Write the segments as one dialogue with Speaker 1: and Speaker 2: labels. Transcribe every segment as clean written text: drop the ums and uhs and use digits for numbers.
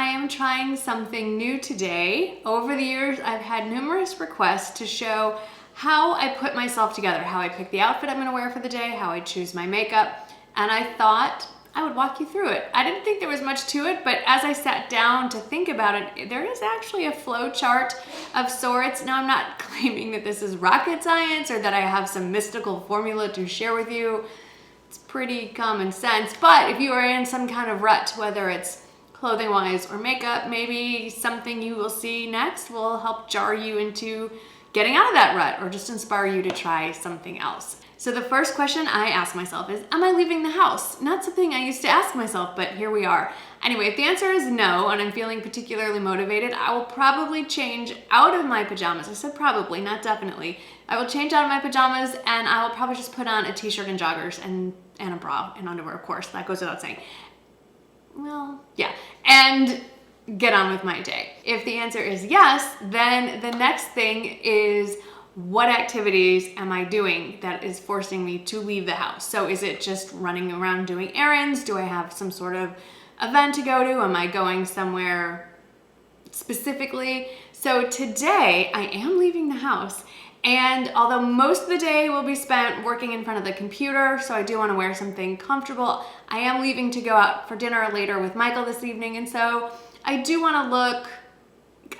Speaker 1: I am trying something new today. Over the years, I've had numerous requests to show how I put myself together, how I pick the outfit I'm gonna wear for the day, how I choose my makeup, and I thought I would walk you through it. I didn't think there was much to it, but as I sat down to think about it, there is actually a flow chart of sorts. Now, I'm not claiming that this is rocket science or that I have some mystical formula to share with you. It's pretty common sense, but if you are in some kind of rut, whether it's clothing wise or makeup, maybe something you will see next will help jar you into getting out of that rut or just inspire you to try something else. So the first question I ask myself is, am I leaving the house? Not something I used to ask myself, but here we are. Anyway, if the answer is no, and I'm feeling particularly motivated, I will probably change out of my pajamas. I said probably, not definitely. I will change out of my pajamas and I will probably just put on a t-shirt and joggers and a bra and underwear, of course. That goes without saying. Well, yeah. And get on with my day. If the answer is yes, then the next thing is, what activities am I doing that is forcing me to leave the house? So is it just running around doing errands? Do I have some sort of event to go to? Am I going somewhere specifically? So today I am leaving the house, and although most of the day will be spent working in front of the computer, so I do want to wear something comfortable, I am leaving to go out for dinner later with Michael this evening, and so I do want to look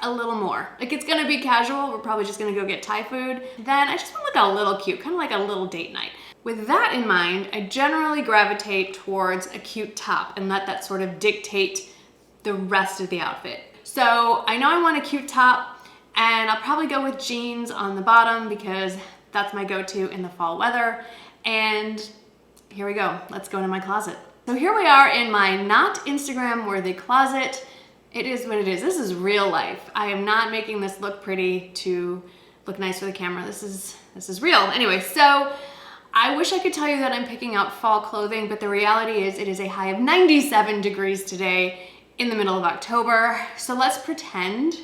Speaker 1: a little more. Like, it's gonna be casual, we're probably just gonna go get Thai food. Then I just wanna look a little cute, kind of like a little date night. With that in mind, I generally gravitate towards a cute top and let that sort of dictate the rest of the outfit. So I know I want a cute top, and I'll probably go with jeans on the bottom because that's my go-to in the fall weather. And here we go, let's go into my closet. So here we are in my not Instagram worthy closet. It is what it is. This is real life. I am not making this look pretty to look nice for the camera. This is real. Anyway, so I wish I could tell you that I'm picking out fall clothing, but the reality is it is a high of 97 degrees today in the middle of October. So let's pretend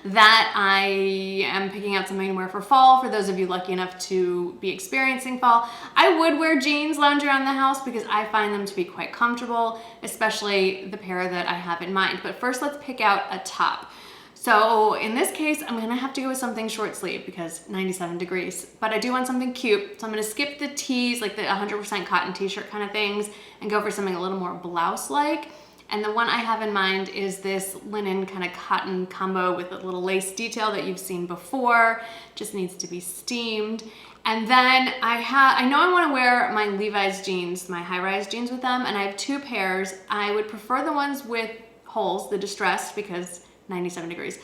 Speaker 1: that I am picking out something to wear for fall. For those of you lucky enough to be experiencing fall, I would wear jeans, lounge around the house because I find them to be quite comfortable, especially the pair that I have in mind. But first, let's pick out a top. So in this case, I'm gonna have to go with something short sleeve because 97 degrees, but I do want something cute. So I'm gonna skip the tees, like the 100% cotton t-shirt kind of things, and go for something a little more blouse-like. And the one I have in mind is this linen kind of cotton combo with a little lace detail that you've seen before. Just needs to be steamed. And then I know I want to wear my Levi's jeans, my high-rise jeans with them, and I have two pairs. I would prefer the ones with holes, the distressed, because 97 degrees.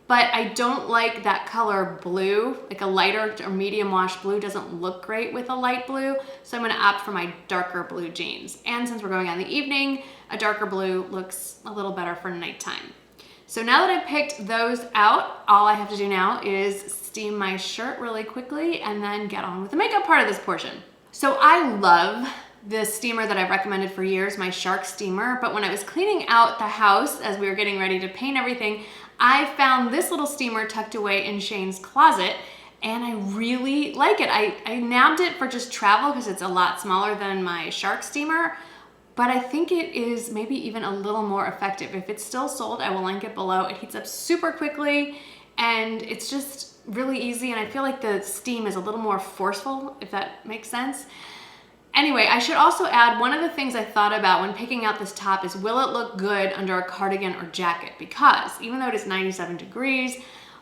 Speaker 1: But I don't like that color blue, like a lighter or medium wash blue doesn't look great with a light blue, so I'm gonna opt for my darker blue jeans. And since we're going out in the evening, a darker blue looks a little better for nighttime. So now that I've picked those out, all I have to do now is steam my shirt really quickly and then get on with the makeup part of this portion. So I love the steamer that I've recommended for years, my Shark steamer, but when I was cleaning out the house as we were getting ready to paint everything, I found this little steamer tucked away in Shane's closet, and I really like it. I nabbed it for just travel because it's a lot smaller than my Shark steamer, but I think it is maybe even a little more effective. If it's still sold, I will link it below. It heats up super quickly, and it's just really easy, and I feel like the steam is a little more forceful, if that makes sense. Anyway, I should also add, one of the things I thought about when picking out this top is, will it look good under a cardigan or jacket? Because even though it is 97 degrees,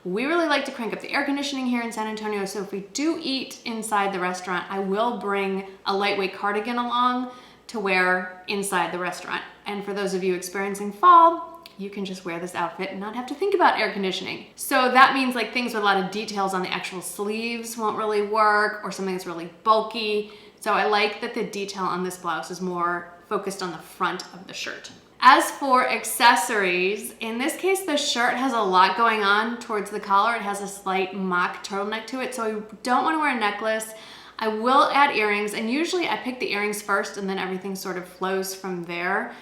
Speaker 1: we really like to crank up the air conditioning here in San Antonio, so if we do eat inside the restaurant, I will bring a lightweight cardigan along to wear inside the restaurant. And for those of you experiencing fall, you can just wear this outfit and not have to think about air conditioning. So that means like things with a lot of details on the actual sleeves won't really work, or something that's really bulky. So I like that the detail on this blouse is more focused on the front of the shirt. As for accessories, in this case, the shirt has a lot going on towards the collar. It has a slight mock turtleneck to it, so I don't want to wear a necklace. I will add earrings, and usually I pick the earrings first and then everything sort of flows from there.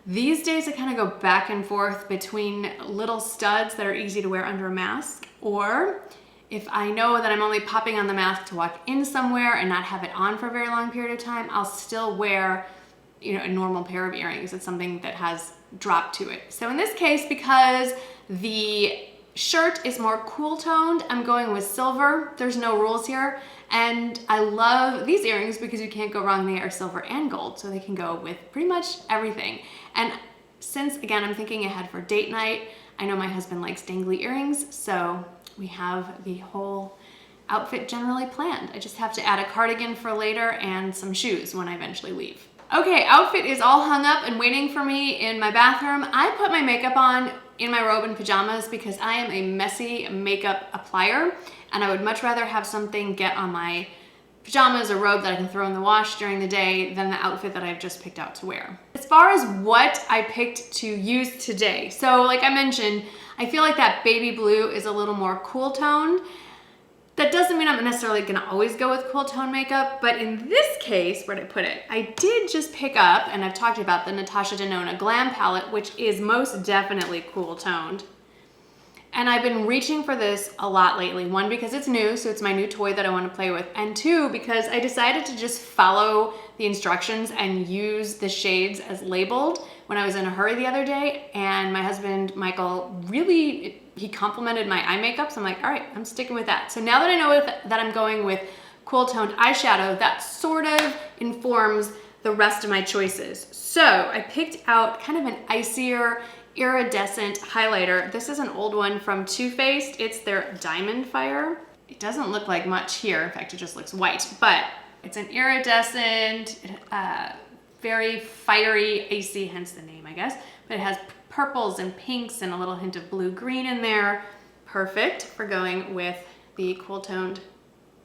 Speaker 1: These days I kind of go back and forth between little studs that are easy to wear under a mask, or if I know that I'm only popping on the mask to walk in somewhere and not have it on for a very long period of time, I'll still wear a normal pair of earrings. It's something that has drop to it. So in this case, because the shirt is more cool toned, I'm going with silver. There's no rules here. And I love these earrings because you can't go wrong. They are silver and gold, so they can go with pretty much everything. And since, again, I'm thinking ahead for date night, I know my husband likes dangly earrings, so we have the whole outfit generally planned. I just have to add a cardigan for later and some shoes when I eventually leave. Okay, outfit is all hung up and waiting for me in my bathroom. I put my makeup on in my robe and pajamas because I am a messy makeup applier, and I would much rather have something get on my pajamas or robe that I can throw in the wash during the day than the outfit that I've just picked out to wear. As far as what I picked to use today, so like I mentioned, I feel like that baby blue is a little more cool toned. That doesn't mean I'm necessarily gonna always go with cool tone makeup, but in this case, where'd I put it? I did just pick up, and I've talked about the Natasha Denona Glam Palette, which is most definitely cool toned. And I've been reaching for this a lot lately. One, because it's new, so it's my new toy that I want to play with. And two, because I decided to just follow the instructions and use the shades as labeled when I was in a hurry the other day. And my husband, Michael, really, he complimented my eye makeup. So I'm like, all right, I'm sticking with that. So now that I know that I'm going with cool toned eyeshadow, that sort of informs the rest of my choices. So I picked out kind of an icier, iridescent highlighter. This is an old one from Too Faced. It's their Diamond Fire. It doesn't look like much here. In fact, it just looks white, but it's an iridescent, very fiery, icy, hence the name, I guess. But it has purples and pinks and a little hint of blue-green in there. Perfect for going with the cool toned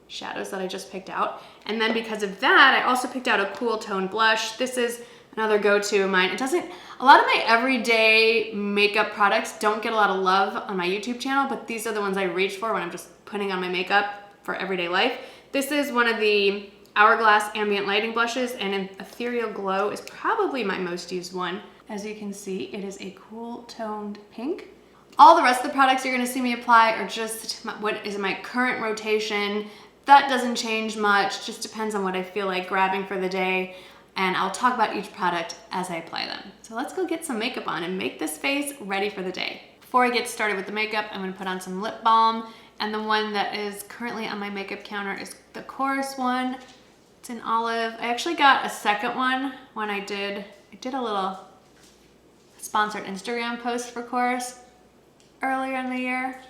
Speaker 1: shadows that I just picked out. And then because of that, I also picked out a cool toned blush. This is another go-to of mine. A lot of my everyday makeup products don't get a lot of love on my YouTube channel, but these are the ones I reach for when I'm just putting on my makeup for everyday life. This is one of the Hourglass Ambient Lighting blushes, and Ethereal Glow is probably my most used one. As you can see, it is a cool toned pink. All the rest of the products you're gonna see me apply are just what is my current rotation. That doesn't change much, just depends on what I feel like grabbing for the day. And I'll talk about each product as I apply them. So let's go get some makeup on and make this face ready for the day. Before I get started with the makeup, I'm gonna put on some lip balm, and the one that is currently on my makeup counter is the Chorus one. It's in olive. I actually got a second one when I did a little sponsored Instagram post for Chorus earlier in the year.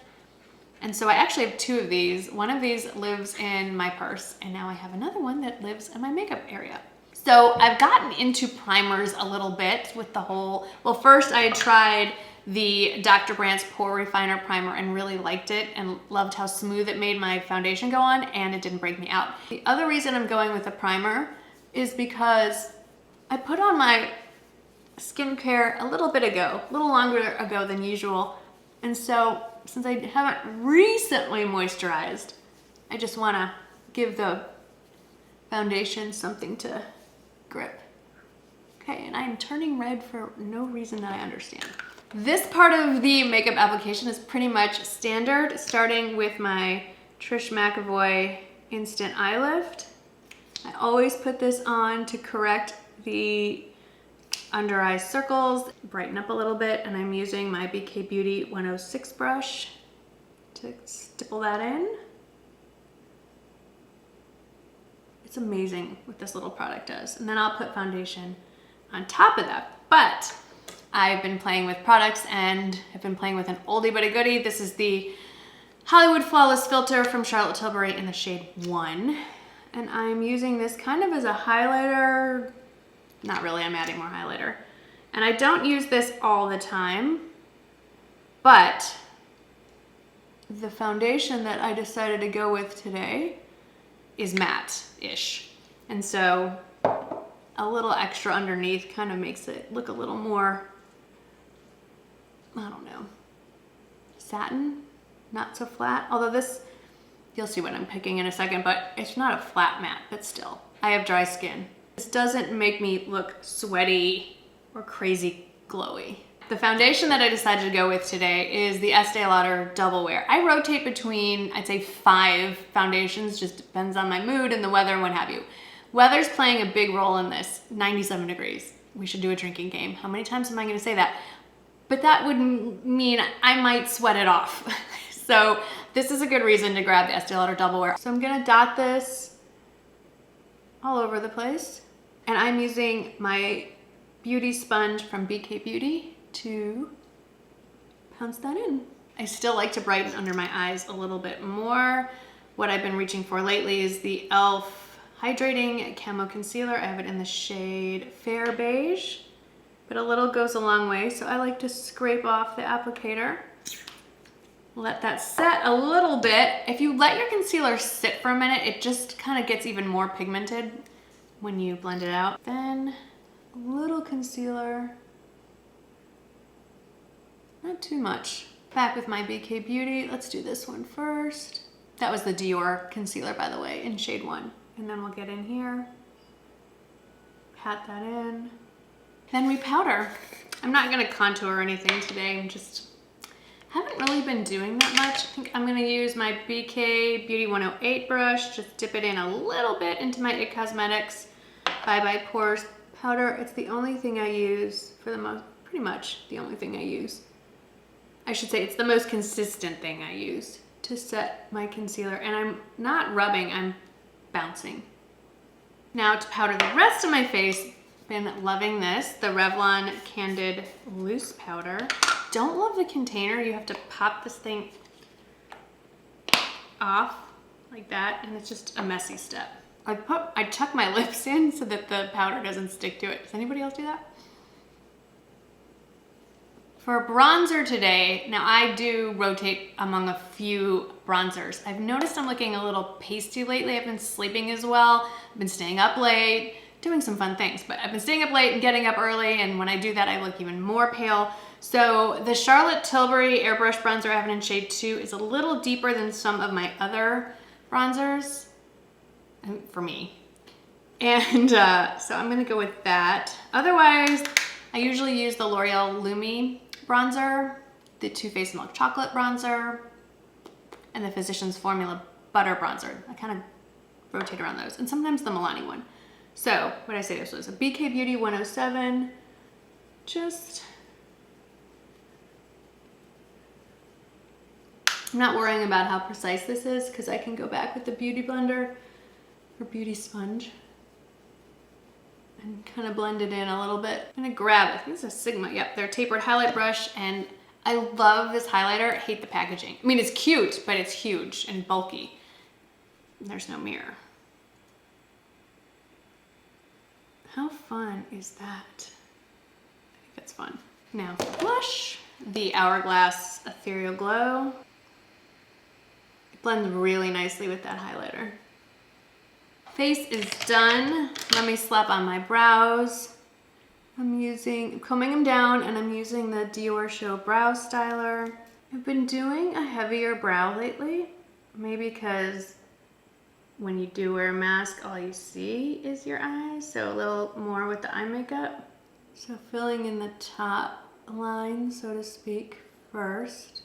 Speaker 1: And so I actually have two of these. One of these lives in my purse, and now I have another one that lives in my makeup area. So I've gotten into primers a little bit with the whole, well, first I tried the Dr. Brandt's Pore Refiner Primer and really liked it and loved how smooth it made my foundation go on, and it didn't break me out. The other reason I'm going with a primer is because I put on my skincare a little bit ago, a little longer ago than usual. And so since I haven't recently moisturized, I just wanna give the foundation something to grip. Okay, and I am turning red for no reason that I understand. This part of the makeup application is pretty much standard, starting with my Trish McEvoy Instant Eye Lift. I always put this on to correct the under eye circles, brighten up a little bit, and I'm using my BK Beauty 106 brush to stipple that in. It's amazing what this little product does. And then I'll put foundation on top of that. But I've been playing with products and have been playing with an oldie but a goodie. This is the Hollywood Flawless Filter from Charlotte Tilbury in the shade 1. And I'm using this kind of as a highlighter. Not really, I'm adding more highlighter. And I don't use this all the time, but the foundation that I decided to go with today is matte-ish. And so a little extra underneath kind of makes it look a little more, I don't know, satin, not so flat. Although this, you'll see what I'm picking in a second, but it's not a flat matte, but still, I have dry skin. This doesn't make me look sweaty or crazy glowy. The foundation that I decided to go with today is the Estee Lauder Double Wear. I rotate between, I'd say 5 foundations, just depends on my mood and the weather and what have you. Weather's playing a big role in this. 97 degrees. We should do a drinking game. How many times am I gonna say that? But that would mean I might sweat it off. So this is a good reason to grab the Estee Lauder Double Wear. So I'm gonna dot this all over the place. And I'm using my beauty sponge from BK Beauty to pounce that in. I still like to brighten under my eyes a little bit more. What I've been reaching for lately is the e.l.f. Hydrating Camo Concealer. I have it in the shade Fair Beige, but a little goes a long way. So I like to scrape off the applicator. Let that set a little bit. If you let your concealer sit for a minute, it just kind of gets even more pigmented when you blend it out. Then a little concealer, not too much. Back with my BK Beauty. Let's do this one first. That was the Dior concealer, by the way, in shade 1. And then we'll get in here, pat that in. Then repowder. I'm not gonna contour or anything today. Haven't really been doing that much. I think I'm gonna use my BK Beauty 108 brush, just dip it in a little bit into my IT Cosmetics Bye Bye Pores powder. It's the only thing I use for the most, pretty much the only thing I use. I should say it's the most consistent thing I use to set my concealer. And I'm not rubbing, I'm bouncing. Now to powder the rest of my face, been loving this, the Revlon Candid Loose Powder. Don't love the container. You have to pop this thing off like that, and it's just a messy step. I tuck my lips in so that the powder doesn't stick to it. Does anybody else do that? For bronzer today, now I do rotate among a few bronzers. I've noticed I'm looking a little pasty lately. I've been sleeping as well. I've been staying up late, doing some fun things, but I've been staying up late and getting up early, and when I do that, I look even more pale. So the Charlotte Tilbury Airbrush Bronzer I have in shade 2 is a little deeper than some of my other bronzers, for me. And so I'm gonna go with that. Otherwise, I usually use the L'Oreal Lumi bronzer, the Too Faced Milk Chocolate bronzer, and the Physicians Formula Butter bronzer. I kind of rotate around those, and sometimes the Milani one. So what did I say this was? A BK Beauty 107. I'm not worrying about how precise this is because I can go back with the Beauty Blender or Beauty Sponge and kind of blend it in a little bit. I'm gonna grab, I think it's a Sigma, yep, their tapered highlight brush, and I love this highlighter. I hate the packaging. I mean, it's cute, but it's huge and bulky. And there's no mirror. How fun is that? I think that's fun. Now, blush, the Hourglass Ethereal Glow. It blends really nicely with that highlighter. Face is done. Let me slap on my brows. I'm combing them down, and I'm using the Dior Show Brow Styler. I've been doing a heavier brow lately, maybe because when you do wear a mask, all you see is your eyes, so a little more with the eye makeup. So filling in the top line, so to speak, first,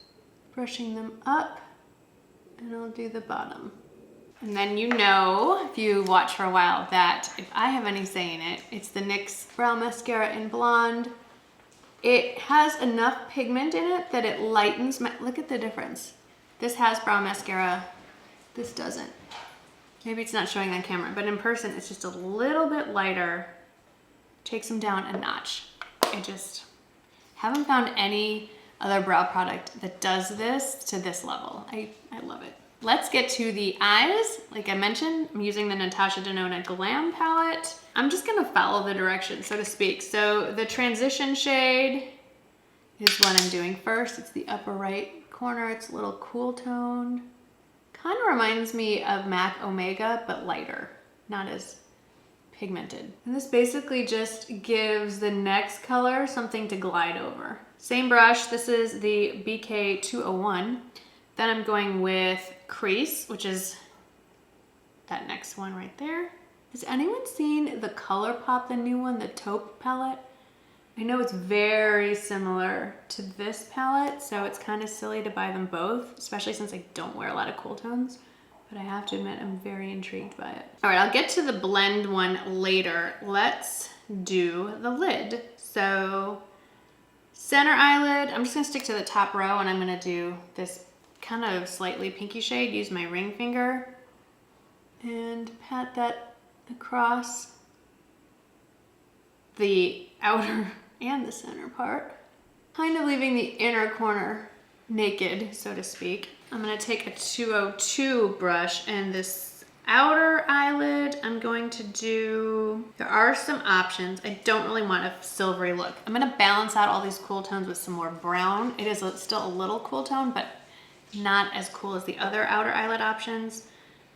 Speaker 1: brushing them up, and I'll do the bottom. And then you know, if you watch for a while, that if I have any say in it, it's the NYX Brow Mascara in Blonde. It has enough pigment in it that it lightens my, look at the difference. This has brow mascara, this doesn't. Maybe it's not showing on camera, but in person it's just a little bit lighter. Takes them down a notch. I just haven't found any other brow product that does this to this level. I love it. Let's get to the eyes. Like I mentioned, I'm using the Natasha Denona Glam palette. I'm just gonna follow the directions, so to speak. So the transition shade is what I'm doing first. It's the upper right corner. It's a little cool toned. Kind of reminds me of MAC Omega, but lighter, not as pigmented. And this basically just gives the next color something to glide over. Same brush, this is the BK 201. Then I'm going with Crease, which is that next one right there. Has anyone seen the ColourPop, the new one, the taupe palette? I know it's very similar to this palette, so it's kind of silly to buy them both, especially since I don't wear a lot of cool tones. but I have to admit I'm very intrigued by it. All right, I'll get to the blend one later. Let's do the lid. So center eyelid, I'm just gonna stick to the top row, and I'm gonna do this kind of slightly pinky shade, use my ring finger and pat that across the outer and the center part, kind of leaving the inner corner naked, so to speak. I'm gonna take a 202 brush, and this outer eyelid, I'm going to do, there are some options. I don't really want a silvery look. I'm gonna balance out all these cool tones with some more brown. It is still a little cool tone, but not as cool as the other outer eyelid options.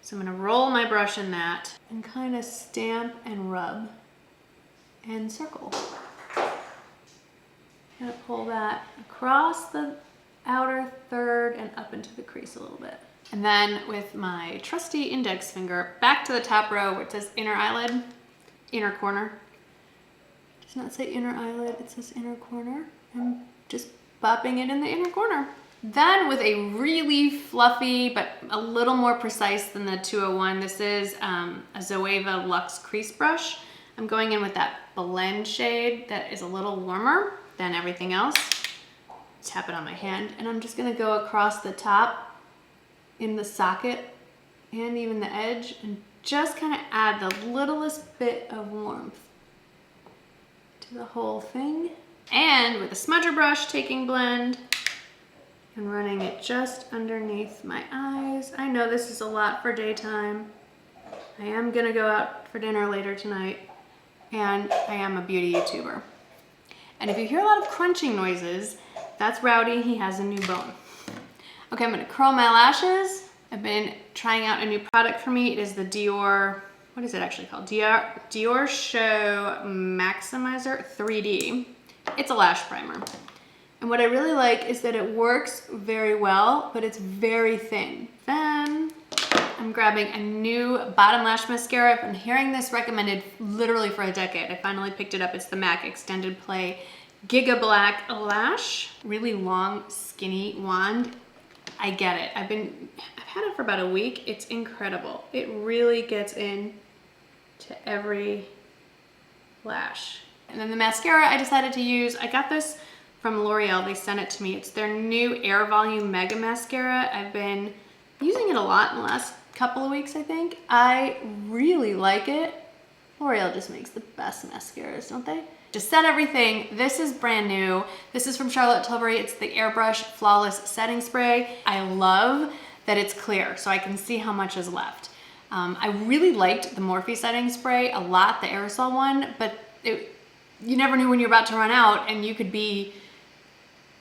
Speaker 1: So I'm gonna roll my brush in that and kind of stamp and rub and circle. Gonna pull that across the outer third and up into the crease a little bit. And then with my trusty index finger, back to the top row where it says inner eyelid, inner corner. It does not say inner eyelid, it says inner corner. I'm just bopping it in the inner corner. Then with a really fluffy, but a little more precise than the 201, this is a Zoeva Luxe Crease Brush. I'm going in with that blend shade that is a little warmer than everything else. Tap it on my hand, and I'm just gonna go across the top in the socket and even the edge, and just kind of add the littlest bit of warmth to the whole thing. And with a smudger brush, taking blend and running it just underneath my eyes. I know this is a lot for daytime. I am gonna go out for dinner later tonight, and I am a beauty YouTuber. And if you hear a lot of crunching noises, that's Rowdy, he has a new bone. Okay, I'm gonna curl my lashes. I've been trying out a new product for me. It is the Dior, what is it actually called? Dior Show Maximizer 3D. It's a lash primer. And what I really like is that it works very well, but it's very thin. Then I'm grabbing a new bottom lash mascara. I've been hearing this recommended literally for a decade. I finally picked it up. It's the MAC Extended Play Giga Black Lash. Really long, skinny wand. I get it. I've had it for about a week. It's incredible. It really gets in to every lash. And then the mascara I decided to use, I got this from L'Oreal. They sent it to me. It's their new Air Volume Mega Mascara. I've been using it a lot in the last couple of weeks, I think. I really like it. L'Oreal just makes the best mascaras, don't they? To set everything, this is brand new. This is from Charlotte Tilbury. It's the Airbrush Flawless Setting Spray. I love that it's clear, so I can see how much is left. I really liked the Morphe setting spray a lot, the aerosol one, but you never knew when you're about to run out, and you could be,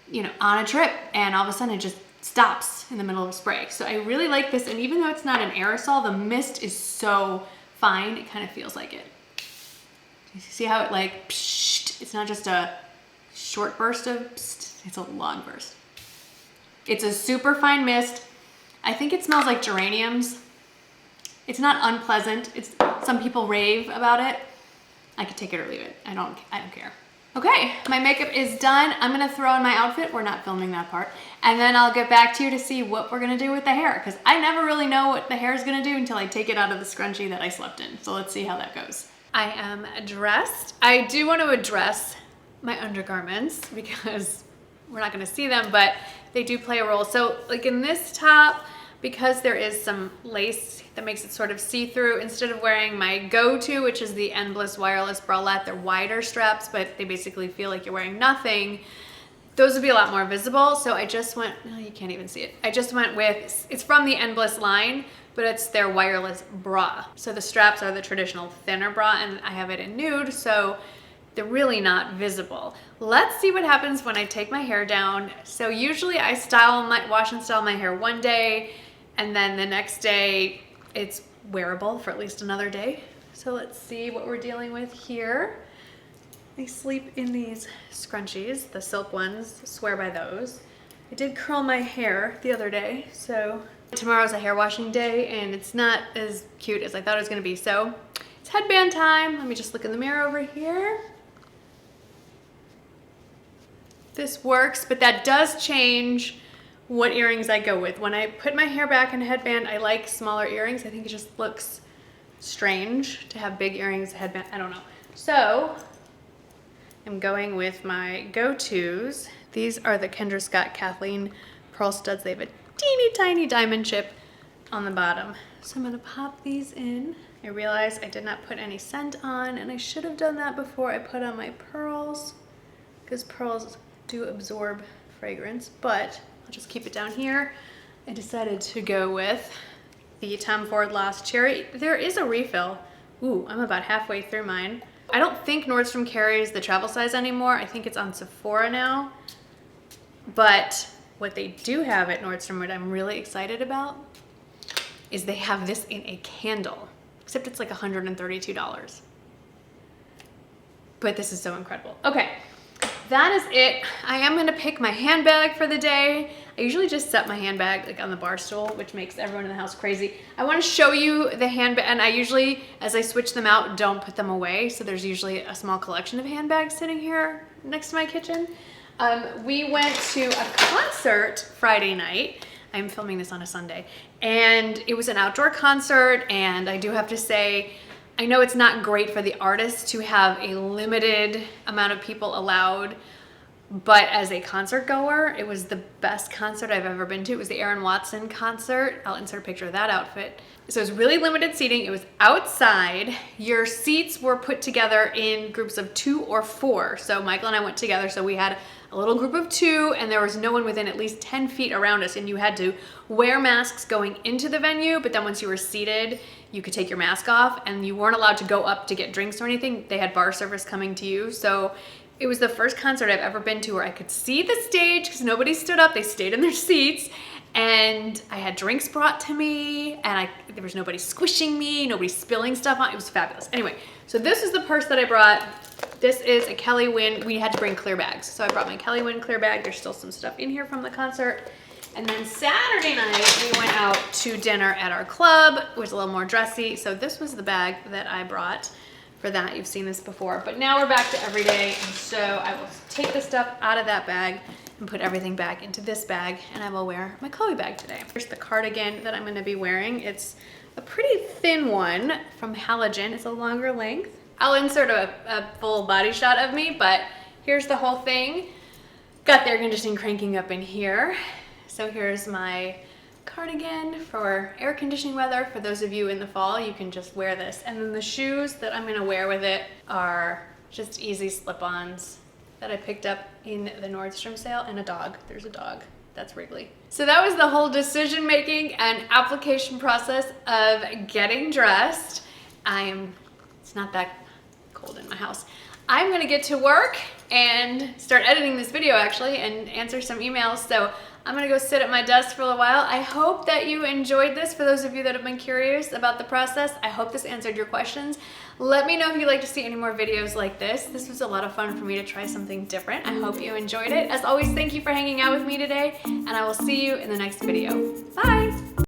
Speaker 1: you know, on a trip, and all of a sudden it just stops in the middle of a spray. So I really like this, and even though it's not an aerosol, the mist is so fine, it kind of feels like it. You see how it like, psh, it's not just a short burst of psh, it's a long burst. It's a super fine mist. I think it smells like geraniums. It's not unpleasant. Some people rave about it. I could take it or leave it. I don't care. Okay, my makeup is done. I'm gonna throw in my outfit. We're not filming that part. And then I'll get back to you to see what we're gonna do with the hair, because I never really know what the hair is gonna do until I take it out of the scrunchie that I slept in. So let's see how that goes. I am dressed. I do want to address my undergarments because we're not gonna see them, but they do play a role. So like in this top, because there is some lace that makes it sort of see-through, instead of wearing my go-to, which is the Endless Wireless Bralette, they're wider straps, but they basically feel like you're wearing nothing. Those would be a lot more visible. So I just went, oh, you can't even see it. I just went with, it's from the Endless line, but it's their wireless bra. So the straps are the traditional thinner bra, and I have it in nude, so they're really not visible. Let's see what happens when I take my hair down. So usually I wash and style my hair one day, and then the next day it's wearable for at least another day. So let's see what we're dealing with here. I sleep in these scrunchies, the silk ones, swear by those. I did curl my hair the other day, so tomorrow's a hair washing day, and it's not as cute as I thought it was gonna be. So it's headband time. Let me just look in the mirror over here. This works, but that does change what earrings I go with. When I put my hair back in a headband, I like smaller earrings. I think it just looks strange to have big earrings, a headband, I don't know. So I'm going with my go-tos. These are the Kendra Scott Kathleen pearl studs. They have a teeny tiny diamond chip on the bottom. So I'm gonna pop these in. I realized I did not put any scent on, and I should have done that before I put on my pearls, because pearls do absorb fragrance, but I'll just keep it down here. I decided to go with the Tom Ford Lost Cherry. There is a refill. Ooh, I'm about halfway through mine. I don't think Nordstrom carries the travel size anymore. I think it's on Sephora now. But what they do have at Nordstrom, what I'm really excited about, is they have this in a candle, except it's like $132. But this is so incredible. Okay, that is it. I am gonna pick my handbag for the day. I usually just set my handbag like on the bar stool, which makes everyone in the house crazy. I wanna show you the handbag, and I usually, as I switch them out, don't put them away. So there's usually a small collection of handbags sitting here next to my kitchen. We went to a concert Friday night. I'm filming this on a Sunday, and it was an outdoor concert, and I do have to say, I know it's not great for the artists to have a limited amount of people allowed, but as a concert goer, it was the best concert I've ever been to. It was the Aaron Watson concert. I'll insert a picture of that outfit. So it was really limited seating. It was outside. Your seats were put together in groups of 2 or 4. So Michael and I went together, so we had a little group of 2, and there was no one within at least 10 feet around us, and you had to wear masks going into the venue, but then once you were seated, you could take your mask off, and you weren't allowed to go up to get drinks or anything. They had bar service coming to you. So it was the first concert I've ever been to where I could see the stage because nobody stood up, they stayed in their seats, and I had drinks brought to me, and there was nobody squishing me, nobody spilling stuff on. It was fabulous. Anyway, so this is the purse that I brought. This is a Kelly Wynn. We had to bring clear bags, so I brought my Kelly Wynn clear bag. There's still some stuff in here from the concert. And then Saturday night, we went out to dinner at our club. It was a little more dressy, so this was the bag that I brought for that. You've seen this before, but now we're back to everyday, and so I will take the stuff out of that bag and put everything back into this bag, and I will wear my Chloe bag today. Here's the cardigan that I'm gonna be wearing. It's a pretty thin one from Halogen. It's a longer length. I'll insert a full body shot of me, but here's the whole thing. Got the air conditioning cranking up in here. So here's my cardigan for air conditioning weather. For those of you in the fall, you can just wear this. And then the shoes that I'm gonna wear with it are just easy slip-ons that I picked up in the Nordstrom sale, and a dog. There's a dog. That's Wrigley. So that was the whole decision making and application process of getting dressed. It's not that cold in my house. I'm gonna get to work and start editing this video actually and answer some emails. So I'm gonna go sit at my desk for a little while. I hope that you enjoyed this. For those of you that have been curious about the process, I hope this answered your questions. Let me know if you'd like to see any more videos like this. This was a lot of fun for me to try something different. I hope you enjoyed it. As always, thank you for hanging out with me today, and I will see you in the next video. Bye!